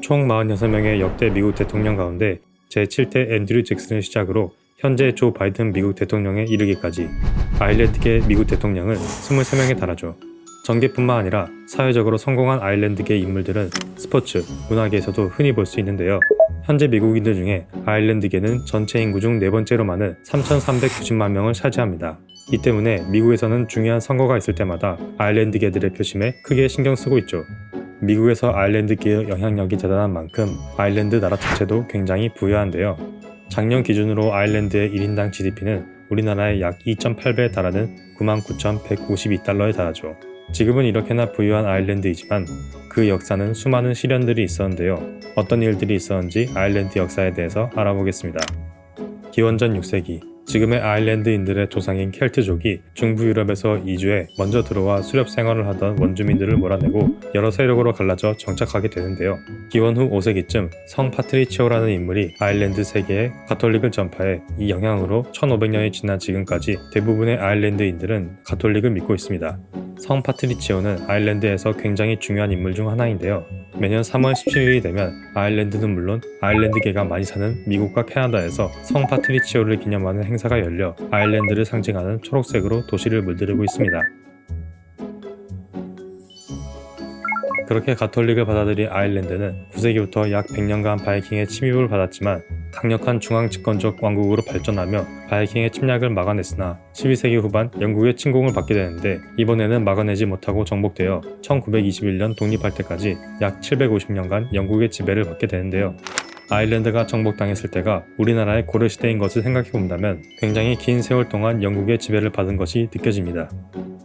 총 46명의 역대 미국 대통령 가운데 제7대 앤드류 잭슨을 시작으로 현재 조 바이든 미국 대통령에 이르기까지 아일랜드계 미국 대통령은 23명에 달하죠. 정계뿐만 아니라 사회적으로 성공한 아일랜드계 인물들은 스포츠, 문화계에서도 흔히 볼 수 있는데요. 현재 미국인들 중에 아일랜드계는 전체 인구 중 네 번째로 많은 3,390만 명을 차지합니다. 이 때문에 미국에서는 중요한 선거가 있을 때마다 아일랜드계들의 표심에 크게 신경 쓰고 있죠. 미국에서 아일랜드계의 영향력이 대단한 만큼 아일랜드 나라 자체도 굉장히 부유한데요. 작년 기준으로 아일랜드의 1인당 GDP는 우리나라의 약 2.8배에 달하는 99,152달러에 달하죠. 지금은 이렇게나 부유한 아일랜드이지만 그 역사는 수많은 시련들이 있었는데요. 어떤 일들이 있었는지 아일랜드 역사에 대해서 알아보겠습니다. 기원전 6세기, 지금의 아일랜드인들의 조상인 켈트족이 중부 유럽에서 이주해 먼저 들어와 수렵 생활을 하던 원주민들을 몰아내고 여러 세력으로 갈라져 정착하게 되는데요. 기원 후 5세기쯤 성 파트리치오라는 인물이 아일랜드 세계에 가톨릭을 전파해 이 영향으로 1500년이 지난 지금까지 대부분의 아일랜드인들은 가톨릭을 믿고 있습니다. 성 파트리치오는 아일랜드에서 굉장히 중요한 인물 중 하나인데요. 매년 3월 17일이 되면 아일랜드는 물론 아일랜드계가 많이 사는 미국과 캐나다에서 성 파트리치오를 기념하는 행사가 열려 아일랜드를 상징하는 초록색으로 도시를 물들이고 있습니다. 그렇게 가톨릭을 받아들인 아일랜드는 9세기부터 약 100년간 바이킹의 침입을 받았지만 강력한 중앙 집권적 왕국으로 발전하며 바이킹의 침략을 막아냈으나 12세기 후반 영국의 침공을 받게 되는데 이번에는 막아내지 못하고 정복되어 1921년 독립할 때까지 약 750년간 영국의 지배를 받게 되는데요. 아일랜드가 정복당했을 때가 우리나라의 고려시대인 것을 생각해본다면 굉장히 긴 세월 동안 영국의 지배를 받은 것이 느껴집니다.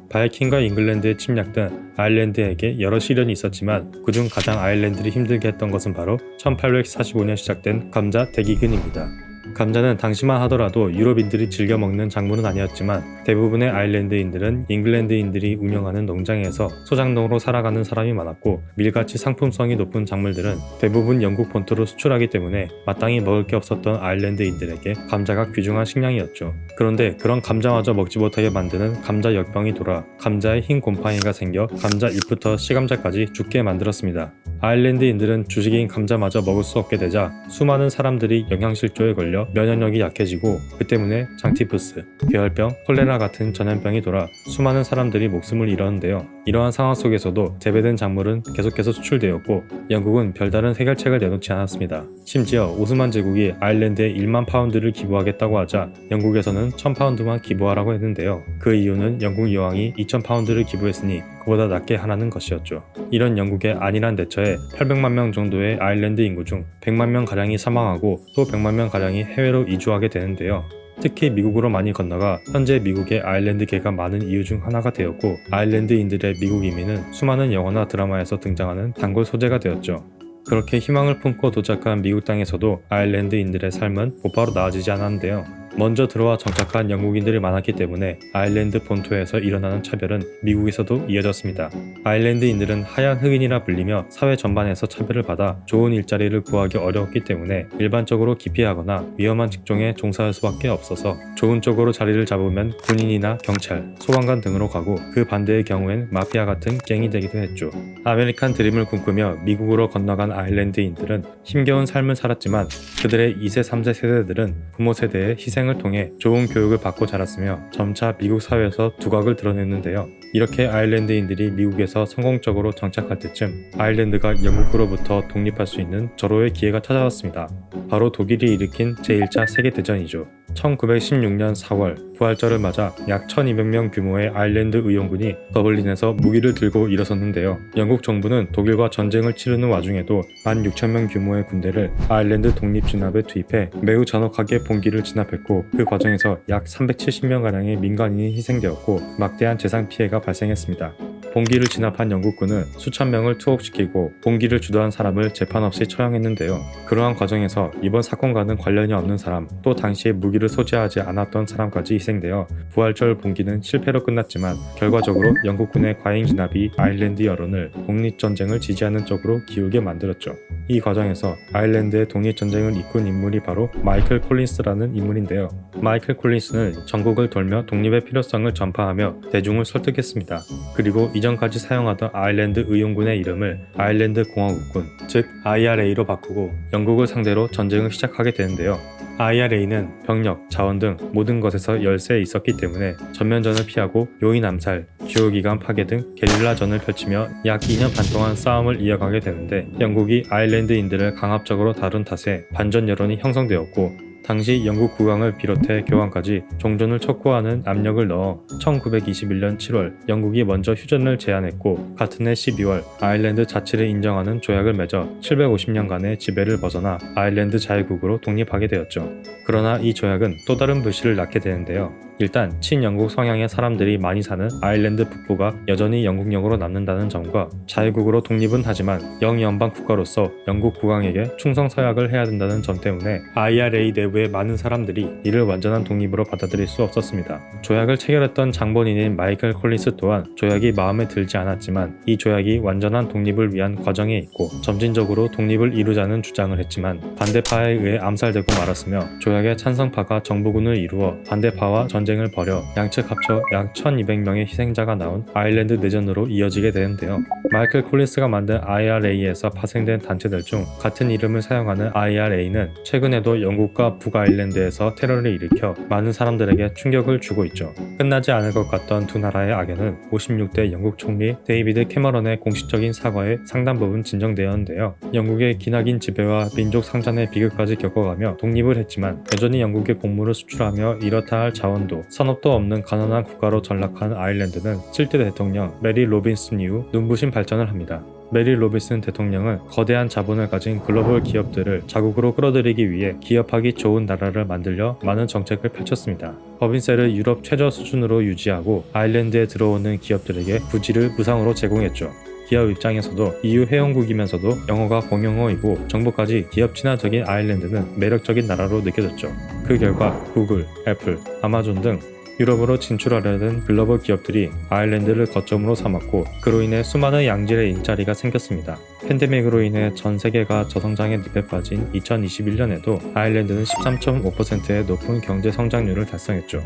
바이킹과 잉글랜드의 침략 등 아일랜드에게 여러 시련이 있었지만 그중 가장 아일랜드를 힘들게 했던 것은 바로 1845년 시작된 감자 대기근입니다. 감자는 당시만 하더라도 유럽인들이 즐겨 먹는 작물은 아니었지만 대부분의 아일랜드인들은 잉글랜드인들이 운영하는 농장에서 소작농으로 살아가는 사람이 많았고 밀같이 상품성이 높은 작물들은 대부분 영국 본토로 수출하기 때문에 마땅히 먹을 게 없었던 아일랜드인들에게 감자가 귀중한 식량이었죠. 그런데 그런 감자마저 먹지 못하게 만드는 감자 역병이 돌아 감자에 흰 곰팡이가 생겨 감자 잎부터 씨감자까지 죽게 만들었습니다. 아일랜드인들은 주식인 감자마저 먹을 수 없게 되자 수많은 사람들이 영양실조에 걸려 면역력이 약해지고 그 때문에 장티푸스, 괴혈병, 콜레라 같은 전염병이 돌아 수많은 사람들이 목숨을 잃었는데요. 이러한 상황 속에서도 재배된 작물은 계속해서 수출되었고 영국은 별다른 해결책을 내놓지 않았습니다. 심지어 오스만 제국이 아일랜드에 1만 파운드를 기부하겠다고 하자 영국에서는 1000파운드만 기부하라고 했는데요. 그 이유는 영국 여왕이 2000파운드를 기부했으니 그보다 낮게 하라는 것이었죠. 이런 영국의 안일한 대처에 800만 명 정도의 아일랜드 인구 중 100만 명가량이 사망하고 또 100만 명가량이 해외로 이주하게 되는데요. 특히 미국으로 많이 건너가 현재 미국의 아일랜드계가 많은 이유 중 하나가 되었고 아일랜드인들의 미국 이민은 수많은 영화나 드라마에서 등장하는 단골 소재가 되었죠. 그렇게 희망을 품고 도착한 미국 땅에서도 아일랜드인들의 삶은 곧바로 나아지지 않았는데요. 먼저 들어와 정착한 영국인들이 많았기 때문에 아일랜드 본토에서 일어나는 차별은 미국에서도 이어졌습니다. 아일랜드인들은 하얀 흑인이라 불리며 사회 전반에서 차별을 받아 좋은 일자리를 구하기 어려웠기 때문에 일반적으로 기피하거나 위험한 직종에 종사할 수밖에 없어서 좋은 쪽으로 자리를 잡으면 군인이나 경찰, 소방관 등으로 가고 그 반대의 경우엔 마피아 같은 갱이 되기도 했죠. 아메리칸 드림을 꿈꾸며 미국으로 건너간 아일랜드인들은 힘겨운 삶을 살았지만 그들의 2세, 3세 세대들은 부모 세대의 희생을 통해 좋은 교육을 받고 자랐으며 점차 미국 사회에서 두각을 드러냈는데요. 이렇게 아일랜드인들이 미국에서 성공적으로 정착할 때쯤 아일랜드가 영국으로부터 독립할 수 있는 절호의 기회가 찾아왔습니다. 바로 독일이 일으킨 제1차 세계대전이죠. 1916년 4월 부활절을 맞아 약 1200명 규모의 아일랜드 의용군이 더블린에서 무기를 들고 일어섰는데요. 영국 정부는 독일과 전쟁을 치르는 와중에도 16,000명 규모의 군대를 아일랜드 독립진압에 투입해 매우 잔혹하게 봉기를 진압했고 그 과정에서 약 370명가량의 민간인이 희생되었고 막대한 재산 피해가 발생했습니다. 봉기를 진압한 영국군은 수천 명을 투옥시키고 봉기를 주도한 사람을 재판 없이 처형했는데요. 그러한 과정에서 이번 사건과는 관련이 없는 사람, 또 당시에 무기를 소지하지 않았던 사람까지 희생되어 부활절 봉기는 실패로 끝났지만 결과적으로 영국군의 과잉 진압이 아일랜드 여론을 독립전쟁을 지지하는 쪽으로 기울게 만들었죠. 이 과정에서 아일랜드의 독립전쟁을 이끈 인물이 바로 마이클 콜린스라는 인물인데요. 마이클 콜린스는 전국을 돌며 독립의 필요성을 전파하며 대중을 설득했습니다. 그리고 이전까지 사용하던 아일랜드 의용군의 이름을 아일랜드 공화국군, 즉 IRA로 바꾸고 영국을 상대로 전쟁을 시작하게 되는데요. IRA는 병력, 자원 등 모든 것에서 열세에 있었기 때문에 전면전을 피하고 요인 암살, 주요기관 파괴 등 게릴라전을 펼치며 약 2년 반 동안 싸움을 이어가게 되는데 영국이 아일랜드인들을 강압적으로 다룬 탓에 반전 여론이 형성되었고 당시 영국 국왕을 비롯해 교황까지 종전을 촉구하는 압력을 넣어 1921년 7월 영국이 먼저 휴전을 제안했고 같은 해 12월 아일랜드 자치를 인정하는 조약을 맺어 750년간의 지배를 벗어나 아일랜드 자유국으로 독립하게 되었죠. 그러나 이 조약은 또 다른 불씨를 낳게 되는데요. 일단 친영국 성향의 사람들이 많이 사는 아일랜드 북부가 여전히 영국령으로 남는다는 점과 자유국으로 독립은 하지만 영연방 국가로서 영국 국왕에게 충성 서약을 해야 된다는 점 때문에 IRA 내부의 많은 사람들이 이를 완전한 독립으로 받아들일 수 없었습니다. 조약을 체결했던 장본인인 마이클 콜린스 또한 조약이 마음에 들지 않았지만 이 조약이 완전한 독립을 위한 과정에 있고 점진적으로 독립을 이루자는 주장을 했지만 반대파에 의해 암살되고 말았으며 조약의 찬성파가 정부군을 이루어 반대파와 전쟁을 벌여 양측 합쳐 약 1200명의 희생자가 나온 아일랜드 내전으로 이어지게 되는데요. 마이클 콜린스가 만든 IRA에서 파생된 단체들 중 같은 이름을 사용하는 IRA는 최근에도 영국과 북아일랜드에서 테러를 일으켜 많은 사람들에게 충격을 주고 있죠. 끝나지 않을 것 같던 두 나라의 악연은 56대 영국 총리 데이비드 캐머런의 공식적인 사과에 상당 부분 진정되었는데요. 영국의 기나긴 지배와 민족 상잔의 비극까지 겪어가며 독립을 했지만 여전히 영국의 곡물을 수출하며 이렇다 할 자원도 산업도 없는 가난한 국가로 전락한 아일랜드는 7대 대통령 메리 로빈슨 이후 눈부신 발전을 합니다. 메리 로빈슨 대통령은 거대한 자본을 가진 글로벌 기업들을 자국으로 끌어들이기 위해 기업하기 좋은 나라를 만들려 많은 정책을 펼쳤습니다. 법인세를 유럽 최저 수준으로 유지하고 아일랜드에 들어오는 기업들에게 부지를 무상으로 제공했죠. 기업 입장에서도 EU 회원국이면서도 영어가 공용어이고 정부까지 기업 친화적인 아일랜드는 매력적인 나라로 느껴졌죠. 그 결과 구글, 애플, 아마존 등 유럽으로 진출하려는 글로벌 기업들이 아일랜드를 거점으로 삼았고 그로 인해 수많은 양질의 일자리가 생겼습니다. 팬데믹으로 인해 전 세계가 저성장의 늪에 빠진 2021년에도 아일랜드는 13.5%의 높은 경제 성장률을 달성했죠.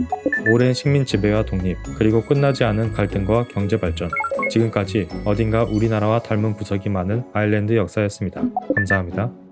오랜 식민 지배와 독립, 그리고 끝나지 않은 갈등과 경제 발전. 지금까지 어딘가 우리나라와 닮은 구석이 많은 아일랜드 역사였습니다. 감사합니다.